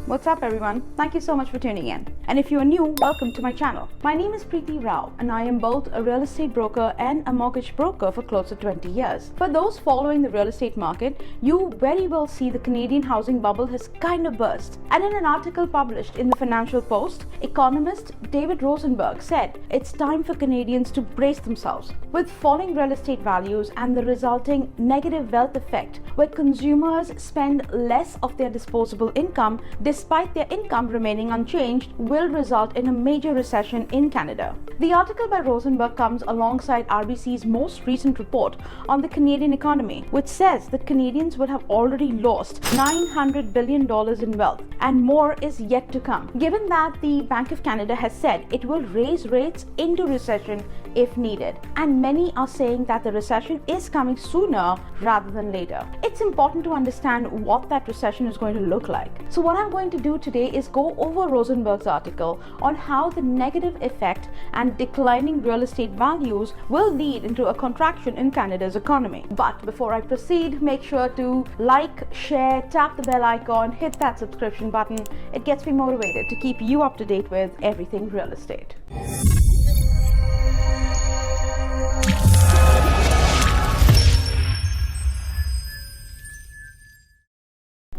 What's up everyone? Thank you so much for tuning in. And if you are new, welcome to my channel. My name is Preeti and I am both a real estate broker and a mortgage broker for close to 20 years. For those following the real estate market, you very well see the Canadian housing bubble has kind of burst. And in an article published in the Financial Post, economist David Rosenberg said it's time for Canadians to brace themselves. With falling real estate values and the resulting negative wealth effect, where consumers spend less of their disposable income despite their income remaining unchanged, will result in a major recession in Canada. The article by Rosenberg comes alongside RBC's most recent report on the Canadian economy, which says that Canadians will have already lost $900 billion in wealth, and more is yet to come. Given that the Bank of Canada has said it will raise rates into recession if needed, and many are saying that the recession is coming sooner rather than later. It's important to understand what that recession is going to look like. So what I'm going to do today is go over Rosenberg's article on how the negative effect and declining real estate values will lead into a contraction in Canada's economy. But before I proceed, make sure to like, share, tap the bell icon, hit that subscription button. It gets me motivated to keep you up to date with everything real estate.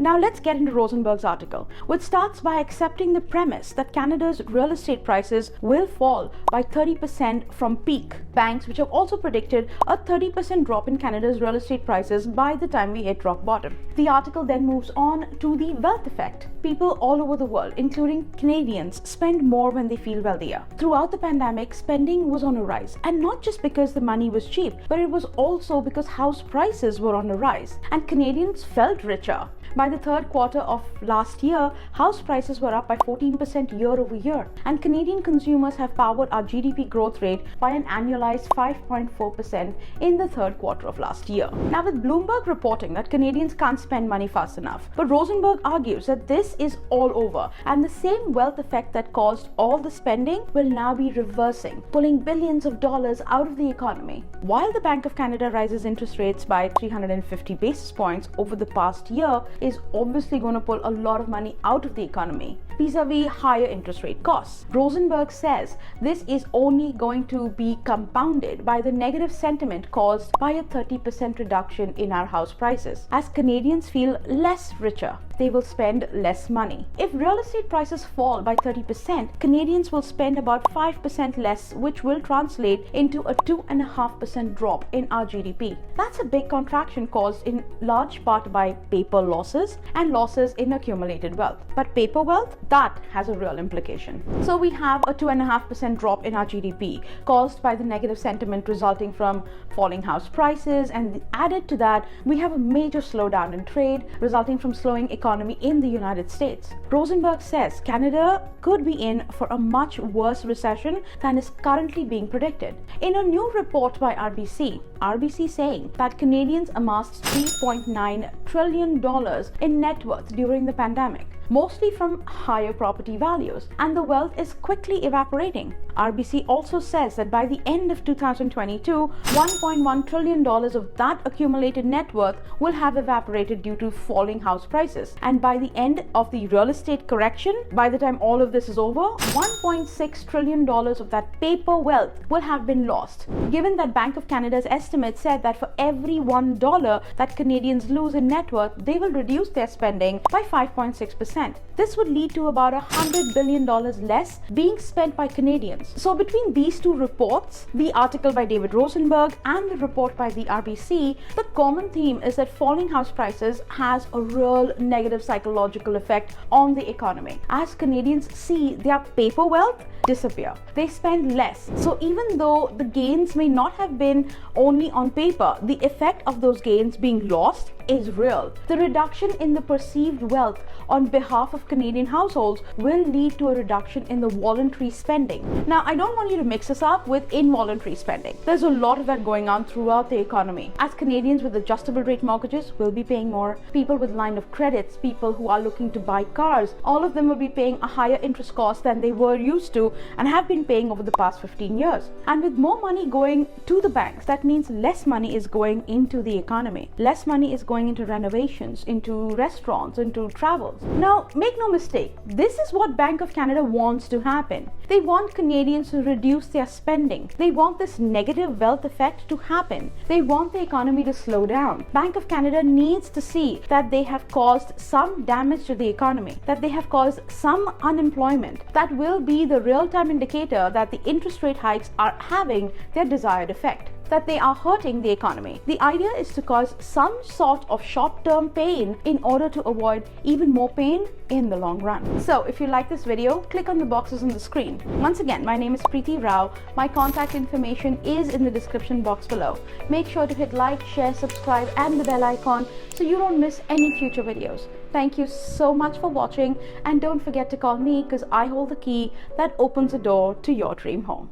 Now let's get into Rosenberg's article, which starts by accepting the premise that Canada's real estate prices will fall by 30% from peak. Banks, which have also predicted a 30% drop in Canada's real estate prices by the time we hit rock bottom. The article then moves on to the wealth effect. People all over the world, including Canadians, spend more when they feel wealthier. Throughout the pandemic, spending was on a rise, and not just because the money was cheap, but it was also because house prices were on a rise, and Canadians felt richer. By the third quarter of last year, house prices were up by 14% year over year, and Canadian consumers have powered our GDP growth rate by an annualized 5.4% in the third quarter of last year. Now, with Bloomberg reporting that Canadians can't spend money fast enough, but Rosenberg argues that this is all over, and the same wealth effect that caused all the spending will now be reversing, pulling billions of dollars out of the economy. While the Bank of Canada rises interest rates by 350 basis points over the past year, is obviously going to pull a lot of money out of the economy vis-a-vis higher interest rate costs. Rosenberg says this is only going to be compounded by the negative sentiment caused by a 30% reduction in our house prices. As Canadians feel less richer, they will spend less money. If real estate prices fall by 30%, Canadians will spend about 5% less, which will translate into a 2.5% drop in our GDP. That's a big contraction caused in large part by paper losses and losses in accumulated wealth. But paper wealth, that has a real implication. So we have a 2.5% drop in our GDP caused by the negative sentiment resulting from falling house prices, and added to that, we have a major slowdown in trade resulting from slowing economy in the United States. Rosenberg says Canada could be in for a much worse recession than is currently being predicted. In a new report by RBC saying that Canadians amassed $3.9 trillion in net worth during the pandemic, mostly from higher property values, and the wealth is quickly evaporating. RBC also says that by the end of 2022, $1.1 trillion of that accumulated net worth will have evaporated due to falling house prices. And by the end of the real estate correction, by the time all of this is over, $1.6 trillion of that paper wealth will have been lost. Given that Bank of Canada's estimate said that for every $1 that Canadians lose in net worth, they will reduce their spending by 5.6%. This would lead to about $100 billion less being spent by Canadians. So between these two reports, the article by David Rosenberg and the report by the RBC, the common theme is that falling house prices has a real negative psychological effect on the economy, as Canadians see their paper wealth disappear. They spend less. So even though the gains may not have been only on paper, the effect of those gains being lost is real. The reduction in the perceived wealth on behalf of Canadian households will lead to a reduction in the voluntary spending. Now, I don't want you to mix this up with involuntary spending. There's a lot of that going on throughout the economy, as Canadians with adjustable rate mortgages will be paying more, people with line of credits, people who are looking to buy cars, all of them will be paying a higher interest cost than they were used to and have been paying over the past 15 years. And with more money going to the banks, that means less money is going into the economy. Less money is going into renovations, into restaurants, into travels. Now, Now, make no mistake, this is what Bank of Canada wants to happen. They want Canadians to reduce their spending. They want this negative wealth effect to happen. They want the economy to slow down. Bank of Canada needs to see that they have caused some damage to the economy, that they have caused some unemployment. That will be the real-time indicator that the interest rate hikes are having their desired effect, that they are hurting the economy. The idea is to cause some sort of short-term pain in order to avoid even more pain in the long run. So if you like this video, click on the boxes on the screen. Once again, my name is Preeti Rao. My contact information is in the description box below. Make sure to hit like, share, subscribe and the bell icon so you don't miss any future videos. Thank you so much for watching, and don't forget to call me because I hold the key that opens the door to your dream home.